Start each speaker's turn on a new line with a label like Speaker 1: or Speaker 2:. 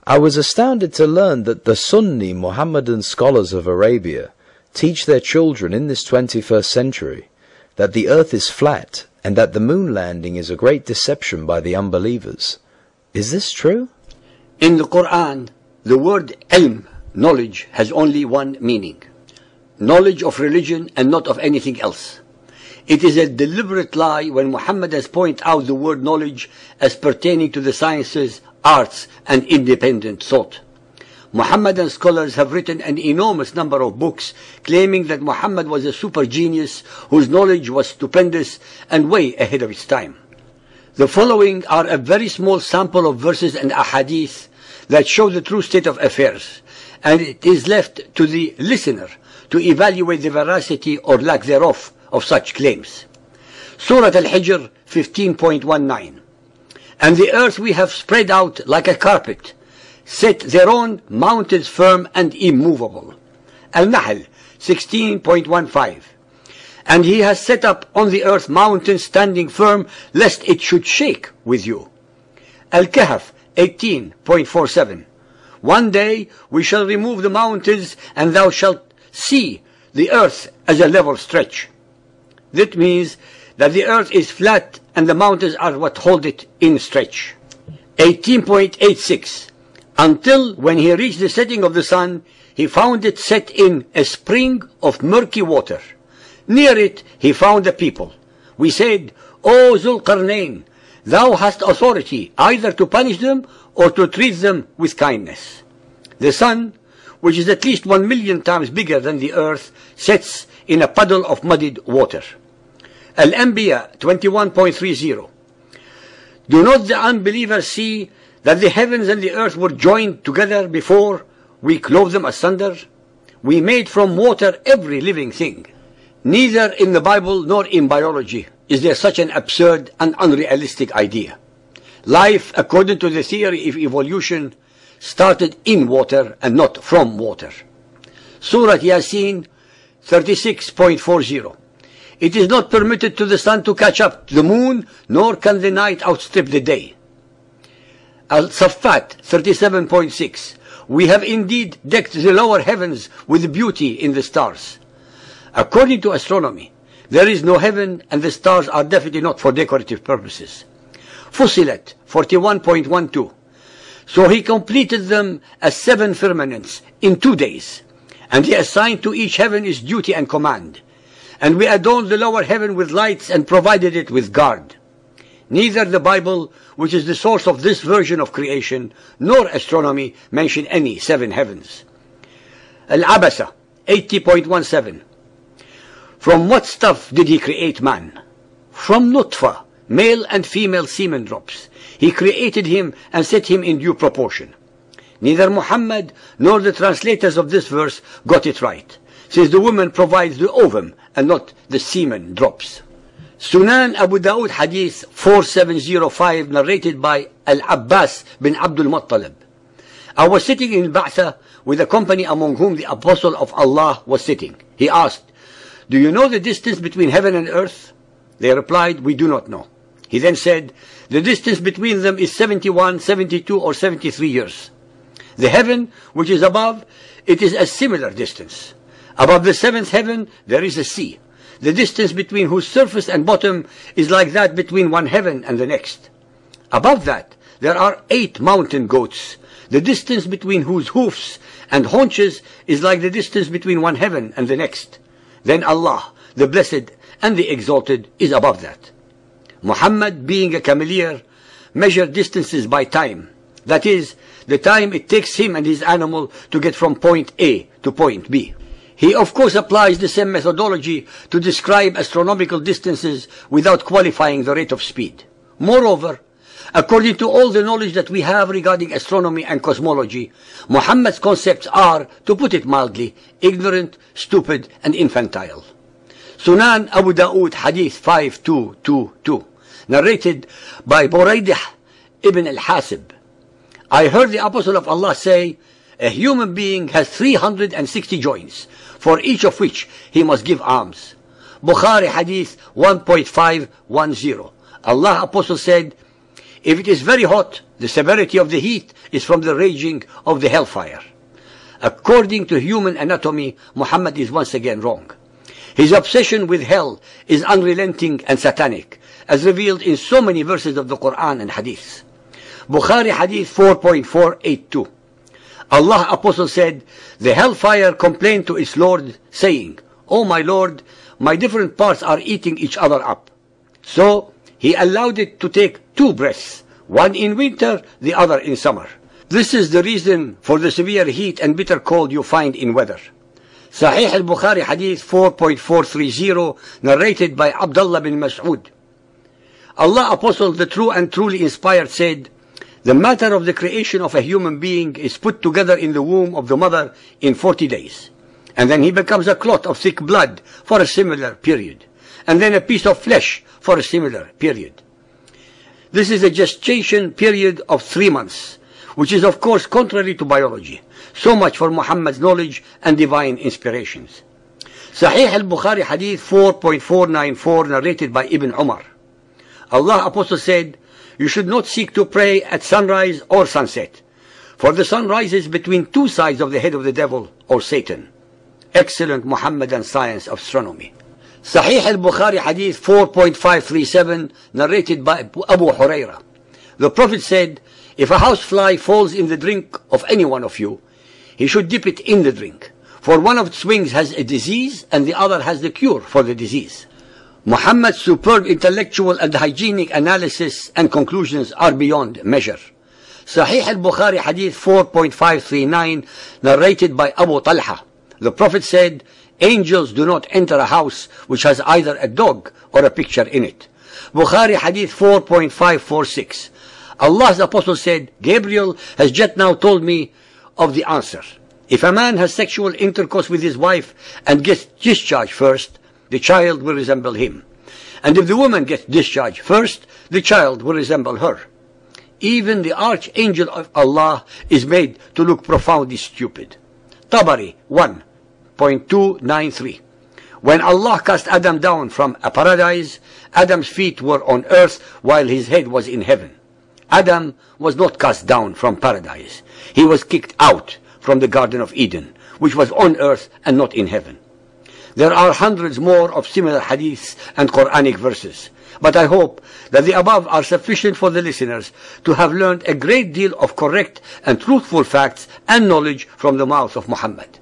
Speaker 1: I was astounded to learn that the Sunni Mohammedan scholars of Arabia teach their children in this 21st century that the earth is flat and that the moon landing is a great deception by the unbelievers. Is this true?
Speaker 2: In the Quran, the word ilm, knowledge, has only one meaning: knowledge of religion and not of anything else. It is a deliberate lie when Muhammad has pointed out the word knowledge as pertaining to the sciences, arts, and independent thought. Muhammadan scholars have written an enormous number of books claiming that Muhammad was a super genius whose knowledge was stupendous and way ahead of its time. The following are a very small sample of verses and ahadith that show the true state of affairs, and it is left to the listener to evaluate the veracity or lack thereof of such claims. Surah Al-Hijr 15.19. And the earth we have spread out like a carpet, set thereon mountains firm and immovable. Al-Nahl 16.15. And he has set up on the earth mountains standing firm, lest it should shake with you. Al-Kahf 18.47. One day we shall remove the mountains, and thou shalt see the earth as a level stretch. That means that the earth is flat and the mountains are what hold it in stretch. 18.86. Until when he reached the setting of the sun, he found it set in a spring of murky water. Near it he found a people. We said, O Zulqarnain, thou hast authority either to punish them or to treat them with kindness. The sun, which is at least 1,000,000 times bigger than the earth, sets in a puddle of muddied water. Al-Anbiya 21.30. Do not the unbelievers see that the heavens and the earth were joined together before we clove them asunder? We made from water every living thing. Neither in the Bible nor in biology is there such an absurd and unrealistic idea. Life, according to the theory of evolution, started in water and not from water. Surah Yasin 36.40. It is not permitted to the sun to catch up the moon, nor can the night outstrip the day. Al-Saffat 37.6. We have indeed decked the lower heavens with beauty in the stars. According to astronomy, there is no heaven and the stars are definitely not for decorative purposes. Fussilat 41.12. So he completed them as 7 firmaments in 2 days, and he assigned to each heaven its duty and command. And we adorned the lower heaven with lights and provided it with guard. Neither the Bible, which is the source of this version of creation, nor astronomy mention any 7 heavens. Al-Abasa 80.17. From what stuff did he create man? From nutfa, male and female semen drops. He created him and set him in due proportion. Neither Muhammad nor the translators of this verse got it right, since the woman provides the ovum and not the semen drops. Sunan Abu Dawud Hadith 4705, narrated by Al-Abbas bin Abdul Muttalib. I was sitting in Ba'tha with a company among whom the Apostle of Allah was sitting. He asked, do you know the distance between heaven and earth? They replied, we do not know. He then said, the distance between them is 71, 72, or 73 years. The heaven which is above, it is a similar distance. Above the 7th heaven there is a sea, the distance between whose surface and bottom is like that between one heaven and the next. Above that there are 8 mountain goats, the distance between whose hoofs and haunches is like the distance between one heaven and the next. Then Allah, the Blessed and the Exalted, is above that. Muhammad, being a cameleer, measured distances by time. That is, the time it takes him and his animal to get from point A to point B. He of course applies the same methodology to describe astronomical distances without qualifying the rate of speed. Moreover, according to all the knowledge that we have regarding astronomy and cosmology, Muhammad's concepts are, to put it mildly, ignorant, stupid, and infantile. Sunan Abu Dawud Hadith 5222, narrated by Buraidah ibn al-Hasib. I heard the Apostle of Allah say, a human being has 360 joints, for each of which he must give alms. Bukhari Hadith 1.510. Allah Apostle said, If it is very hot, the severity of the heat is from the raging of the hellfire. According to human anatomy, Muhammad is once again wrong. His obsession with hell is unrelenting and satanic, as revealed in so many verses of the Quran and Hadith. Bukhari Hadith 4.482. Allah Apostle said, the hellfire complained to its Lord, saying, O my Lord, my different parts are eating each other up. So he allowed it to take 2 breaths, one in winter, the other in summer. This is the reason for the severe heat and bitter cold you find in weather. Sahih al-Bukhari Hadith 4.430, narrated by Abdullah bin Mas'ud. Allah Apostle, the true and truly inspired, said, the matter of the creation of a human being is put together in the womb of the mother in 40 days. And then he becomes a clot of thick blood for a similar period. And then a piece of flesh for a similar period. This is a gestation period of 3 months, which is of course contrary to biology. So much for Muhammad's knowledge and divine inspirations. Sahih al-Bukhari Hadith 4.494, narrated by Ibn Umar. Allah Apostle said, you should not seek to pray at sunrise or sunset, for the sun rises between 2 sides of the head of the devil or Satan. Excellent Muhammadan science of astronomy. Sahih al-Bukhari Hadith 4.537, narrated by Abu Huraira. The Prophet said, if a housefly falls in the drink of any one of you, he should dip it in the drink, for one of its wings has a disease and the other has the cure for the disease. Muhammad's superb intellectual and hygienic analysis and conclusions are beyond measure. Sahih al-Bukhari Hadith 4.539, narrated by Abu Talha. The Prophet said, angels do not enter a house which has either a dog or a picture in it. Bukhari Hadith 4.546. Allah's Apostle said, Gabriel has just now told me of the answer. If a man has sexual intercourse with his wife and gets discharged first, the child will resemble him. And if the woman gets discharged first, the child will resemble her. Even the archangel of Allah is made to look profoundly stupid. Tabari 1.293. When Allah cast Adam down from a paradise, Adam's feet were on earth while his head was in heaven. Adam was not cast down from paradise. He was kicked out from the Garden of Eden, which was on earth and not in heaven. There are hundreds more of similar hadiths and Quranic verses, but I hope that the above are sufficient for the listeners to have learned a great deal of correct and truthful facts and knowledge from the mouth of Muhammad.